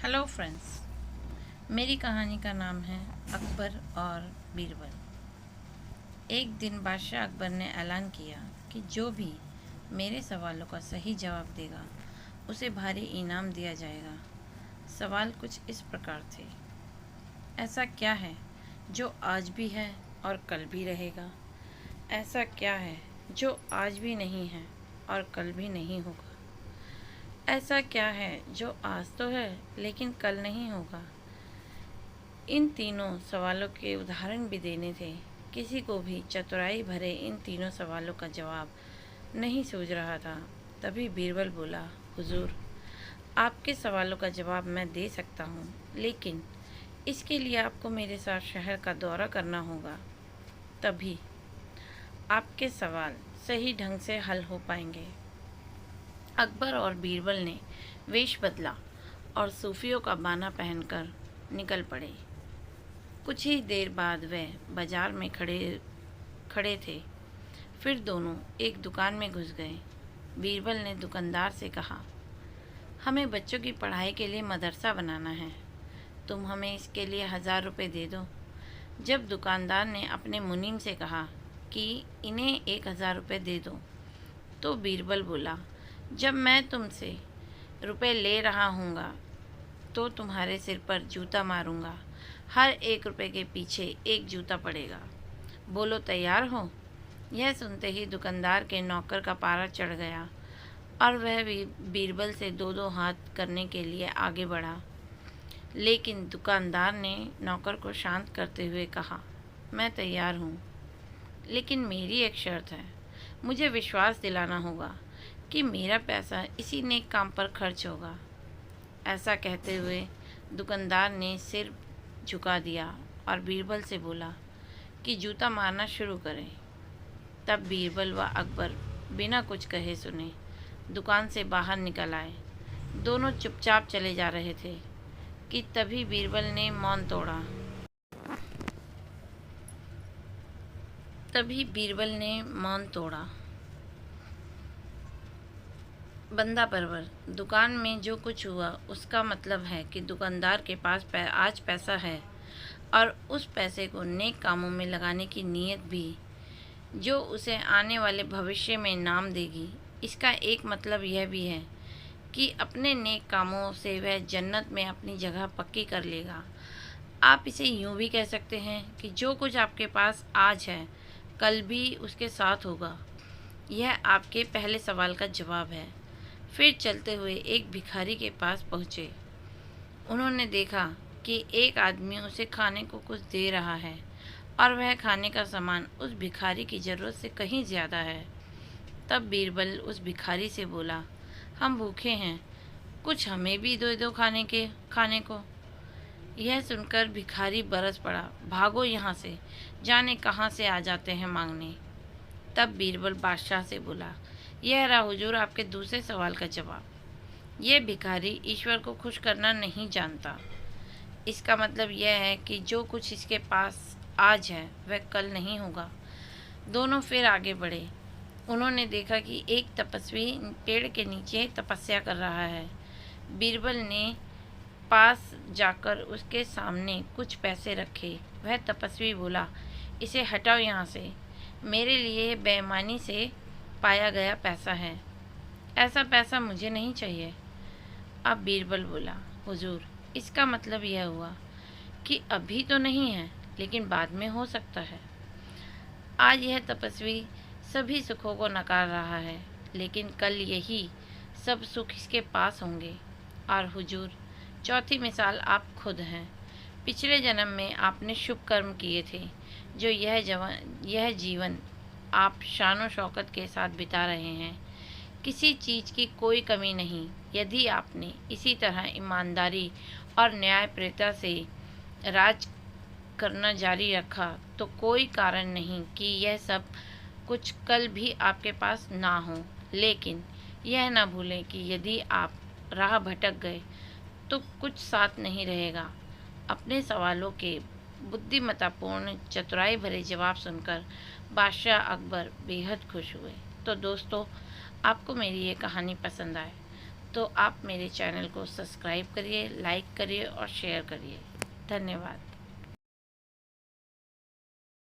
Hello friends, मेरी कहानी का नाम है अकबर और बीरबल। एक दिन बादशाह अकबर ने ऐलान किया कि जो भी मेरे सवालों का सही जवाब देगा उसे भारी इनाम दिया जाएगा। सवाल कुछ इस प्रकार थे। ऐसा क्या है जो आज भी है और कल भी रहेगा? ऐसा क्या है जो आज भी नहीं है और कल भी नहीं होगा? ऐसा क्या है जो आज तो है लेकिन कल नहीं होगा? इन तीनों सवालों के उदाहरण भी देने थे। किसी को भी चतुराई भरे इन तीनों सवालों का जवाब नहीं सूझ रहा था। तभी बीरबल बोला, हुजूर, आपके सवालों का जवाब मैं दे सकता हूँ, लेकिन इसके लिए आपको मेरे साथ शहर का दौरा करना होगा। तभी आपके सवाल सही ढंग से हल हो पाएंगे। अकबर और बीरबल ने वेश बदला और सूफियों का बाना पहनकर निकल पड़े। कुछ ही देर बाद वे बाजार में खड़े थे। फिर दोनों एक दुकान में घुस गए। बीरबल ने दुकानदार से कहा, हमें बच्चों की पढ़ाई के लिए मदरसा बनाना है। तुम हमें इसके लिए 1000 रुपये दे दो। जब दुकानदार ने अपने मुनीम से कहा कि इन्हें 1000 रुपये दे दो, तो बीरबल बोला, जब मैं तुमसे रुपए ले रहा हूँगा तो तुम्हारे सिर पर जूता मारूंगा। हर 1 रुपये के पीछे एक जूता पड़ेगा। बोलो, तैयार हो? यह सुनते ही दुकानदार के नौकर का पारा चढ़ गया और वह भी बीरबल से दो दो हाथ करने के लिए आगे बढ़ा। लेकिन दुकानदार ने नौकर को शांत करते हुए कहा, मैं तैयार हूँ, लेकिन मेरी एक शर्त है। मुझे विश्वास दिलाना होगा कि मेरा पैसा इसी नेक काम पर खर्च होगा। ऐसा कहते हुए दुकानदार ने सिर झुका दिया और बीरबल से बोला कि जूता मारना शुरू करें। तब बीरबल व अकबर बिना कुछ कहे सुने दुकान से बाहर निकल आए। दोनों चुपचाप चले जा रहे थे कि तभी बीरबल ने मौन तोड़ा। बंदा परवर, दुकान में जो कुछ हुआ उसका मतलब है कि दुकानदार के पास आज पैसा है और उस पैसे को नेक कामों में लगाने की नीयत भी, जो उसे आने वाले भविष्य में नाम देगी। इसका एक मतलब यह भी है कि अपने नेक कामों से वह जन्नत में अपनी जगह पक्की कर लेगा। आप इसे यूँ भी कह सकते हैं कि जो कुछ आपके पास आज है कल भी उसके साथ होगा। यह आपके पहले सवाल का जवाब है। फिर चलते हुए एक भिखारी के पास पहुँचे। उन्होंने देखा कि एक आदमी उसे खाने को कुछ दे रहा है और वह खाने का सामान उस भिखारी की ज़रूरत से कहीं ज़्यादा है। तब बीरबल उस भिखारी से बोला, हम भूखे हैं, कुछ हमें भी दे दो खाने को। यह सुनकर भिखारी बरस पड़ा, भागो यहाँ से, जाने कहाँ से आ जाते हैं मांगने। तब बीरबल बादशाह से बोला, यह रहा हुजूर आपके दूसरे सवाल का जवाब। यह भिखारी ईश्वर को खुश करना नहीं जानता। इसका मतलब यह है कि जो कुछ इसके पास आज है वह कल नहीं होगा। दोनों फिर आगे बढ़े। उन्होंने देखा कि एक तपस्वी पेड़ के नीचे तपस्या कर रहा है। बीरबल ने पास जाकर उसके सामने कुछ पैसे रखे। वह तपस्वी बोला, इसे हटाओ यहाँ से, मेरे लिए बेईमानी से पाया गया पैसा है। ऐसा पैसा मुझे नहीं चाहिए। अब बीरबल बोला, हुजूर, इसका मतलब यह हुआ कि अभी तो नहीं है लेकिन बाद में हो सकता है। आज यह तपस्वी सभी सुखों को नकार रहा है, लेकिन कल यही सब सुख इसके पास होंगे। और हुजूर, चौथी मिसाल आप खुद हैं। पिछले जन्म में आपने शुभ कर्म किए थे, जो यह जीवन आप शान शौकत के साथ बिता रहे हैं। किसी चीज़ की कोई कमी नहीं। यदि आपने इसी तरह ईमानदारी और न्यायप्रियता से राज करना जारी रखा तो कोई कारण नहीं कि यह सब कुछ कल भी आपके पास ना हो। लेकिन यह ना भूलें कि यदि आप राह भटक गए तो कुछ साथ नहीं रहेगा। अपने सवालों के बुद्धिमत्तापूर्ण चतुराई भरे जवाब सुनकर बादशाह अकबर बेहद खुश हुए। तो दोस्तों, आपको मेरी ये कहानी पसंद आए तो आप मेरे चैनल को सब्सक्राइब करिए, लाइक करिए और शेयर करिए। धन्यवाद।